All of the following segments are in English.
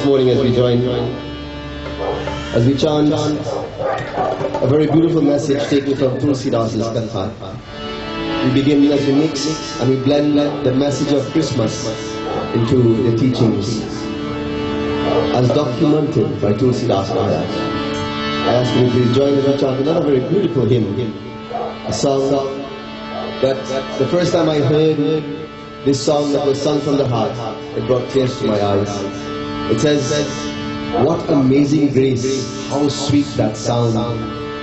morning as we chant a very beautiful message taken from Tulsi Das's Katha. We begin as we mix and we blend the message of Christmas into the teachings as documented by Tulsi Das Maharaj. I ask you to please join us and chant another very beautiful hymn, a song that the first time I heard this song that was sung from the heart, it brought tears to my eyes. It says, what amazing grace, how sweet that sound.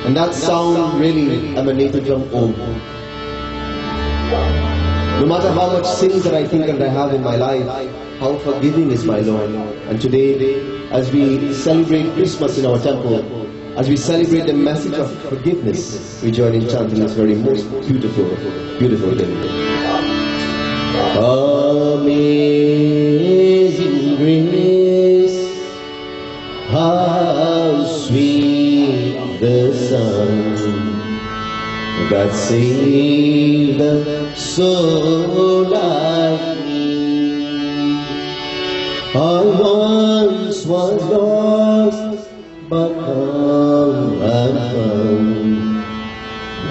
And that sound really emanated from Om. No matter how much sins that I think that I have in my life, how forgiving is my Lord. And today, as we celebrate Christmas in our temple, as we celebrate the message of forgiveness, we join in chanting this very most beautiful, beautiful hymn. Amazing grace, how sweet the sound that saved a soul like me. I once was lost, but now I'm found.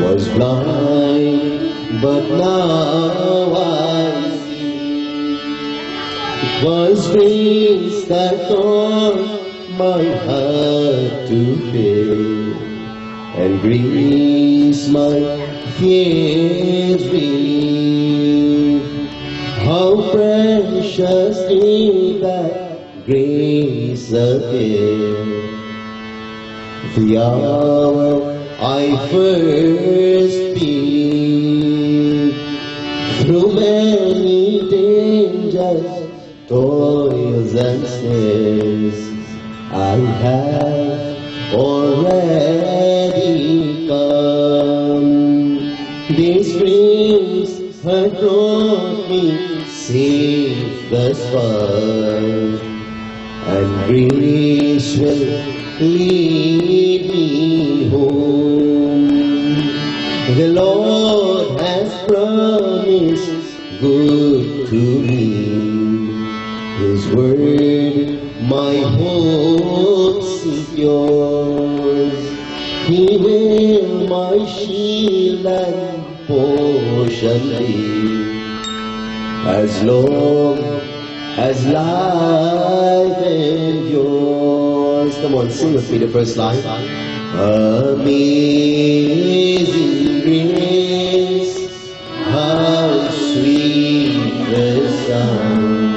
Was blind, but now I see. It was grace that taught my heart to bear, and grace my fears relieve. How precious is that grace appeared, the hour I first beat. Through many dangers, toils and snares, I have already come. This grace has brought me safe thus far, and grace will lead me home. The Lord has promised good to me. His word my hope secures. He will my shield and portion be, as long as life endures. Come on, sing with me the first line. Amazing grace, how sweet the sound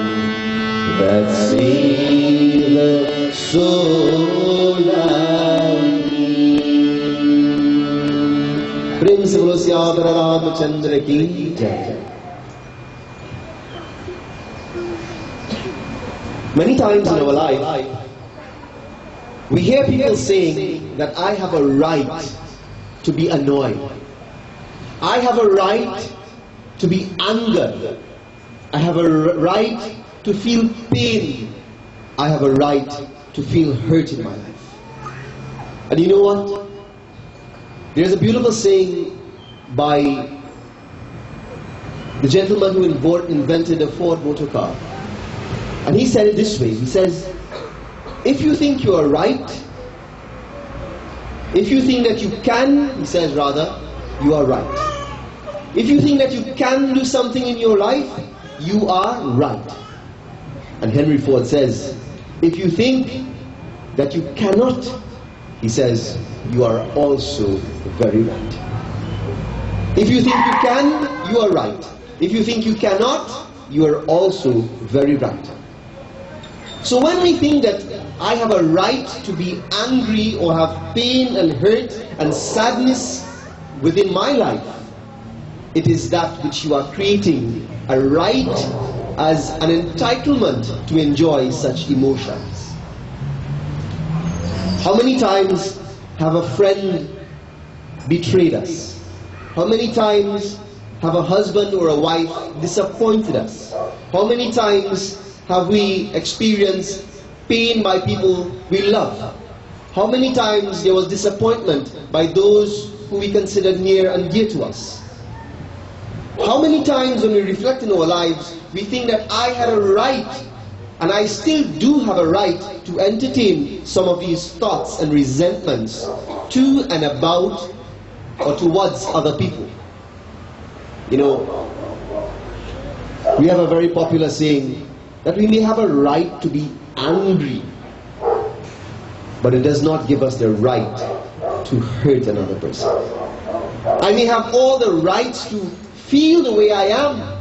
that saved a soul like me. प्रेम से बोलो श्याम रामचंद्र की जय. Many times in our life, we hear people saying that I have a right to be annoyed. I have a right to be angered. I have a right to feel pain. I have a right to feel hurt in my life. And you know what? There's a beautiful saying by the gentleman who invented the Ford motor car. And he said it this way. He says, if you think you are right, if you think that you can, he says rather, you are right. If you think that you can do something in your life, you are right. And Henry Ford says, if you think that you cannot, he says, you are also very right. If you think you can, you are right. If you think you cannot, you are also very right. So when we think that I have a right to be angry or have pain and hurt and sadness within my life, it is that which you are creating a right as an entitlement to enjoy such emotions. How many times have a friend betrayed us? How many times have a husband or a wife disappointed us? How many times have we experienced pain by people we love? How many times there was disappointment by those who we considered near and dear to us? How many times when we reflect in our lives, we think that I had a right And I still do have a right to entertain some of these thoughts and resentments to and about or towards other people. You know, we have a very popular saying that we may have a right to be angry, but it does not give us the right to hurt another person. I may have all the rights to feel the way I am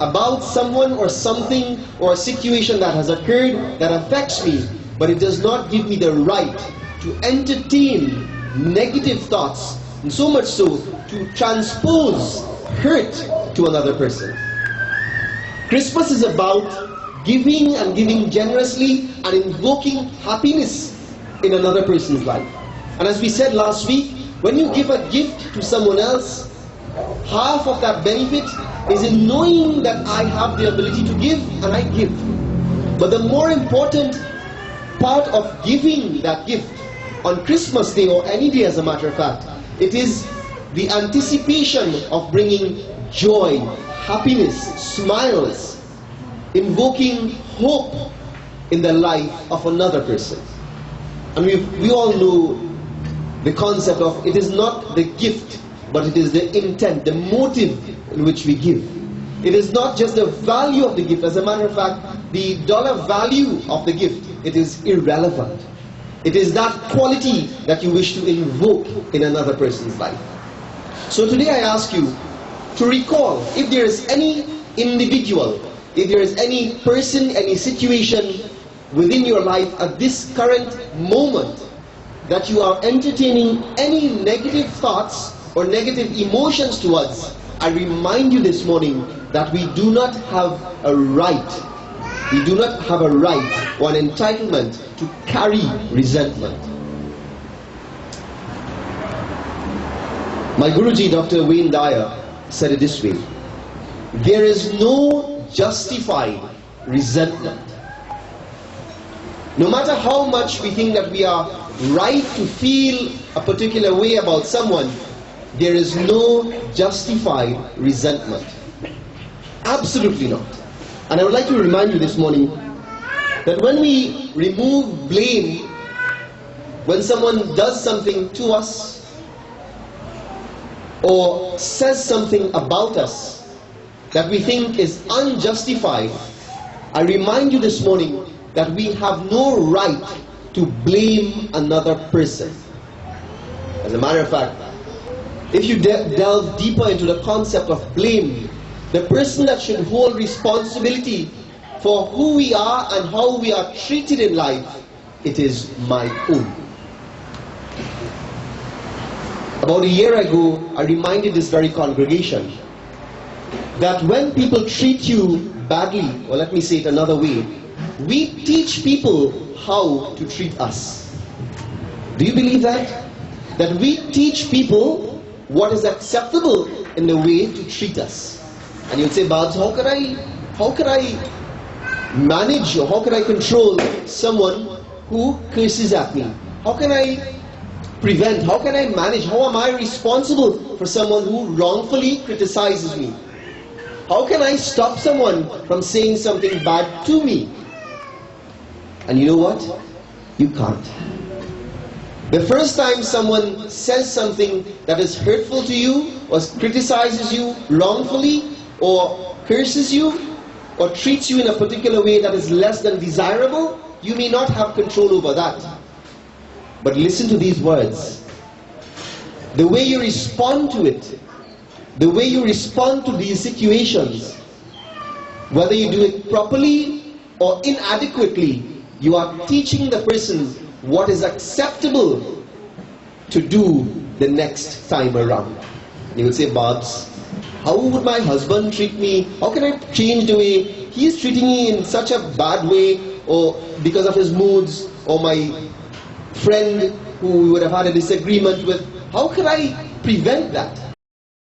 about someone or something or a situation that has occurred that affects me, but it does not give me the right to entertain negative thoughts, and so much so to transpose hurt to another person. Christmas is about giving and giving generously and invoking happiness in another person's life. And as we said last week, when you give a gift to someone else, half of that benefit is in knowing that I have the ability to give, and I give. But the more important part of giving that gift on Christmas Day, or any day as a matter of fact, it is the anticipation of bringing joy, happiness, smiles, invoking hope in the life of another person. And we all know the concept of it is not the gift, but it is the intent, the motive in which we give. It is not just the value of the gift. As a matter of fact, the dollar value of the gift, it is irrelevant. It is that quality that you wish to invoke in another person's life. So today I ask you to recall, if there is any individual, if there is any person, any situation within your life at this current moment that you are entertaining any negative thoughts or negative emotions towards, I remind you this morning that we do not have a right, we do not have a right or an entitlement to carry resentment. My Guruji, Dr. Wayne Dyer, said it this way: there is no justified resentment. No matter how much we think that we are right to feel a particular way about someone, there is no justified resentment. Absolutely not. And I would like to remind you this morning that when we remove blame, when someone does something to us or says something about us that we think is unjustified, I remind you this morning that we have no right to blame another person. As a matter of fact, if you delve deeper into the concept of blame, the person that should hold responsibility for who we are and how we are treated in life, it is my own. About a year ago, I reminded this very congregation that when people treat you badly, or let me say it another way, we teach people how to treat us. Do you believe that? That we teach people what is acceptable in the way to treat us. And you'll say, Babs, how can I manage, or how can I control someone who curses at me? How can I prevent, how can I manage, how am I responsible for someone who wrongfully criticizes me? How can I stop someone from saying something bad to me? And you know what? You can't. The first time someone says something that is hurtful to you, or criticizes you wrongfully, or curses you, or treats you in a particular way that is less than desirable, you may not have control over that. But listen to these words. The way you respond to it, the way you respond to these situations, whether you do it properly or inadequately, you are teaching the person what is acceptable to do the next time around. You will say, Babs, how would my husband treat me? How can I change the way he is treating me in such a bad way, or because of his moods, or my friend who we would have had a disagreement with? How can I prevent that?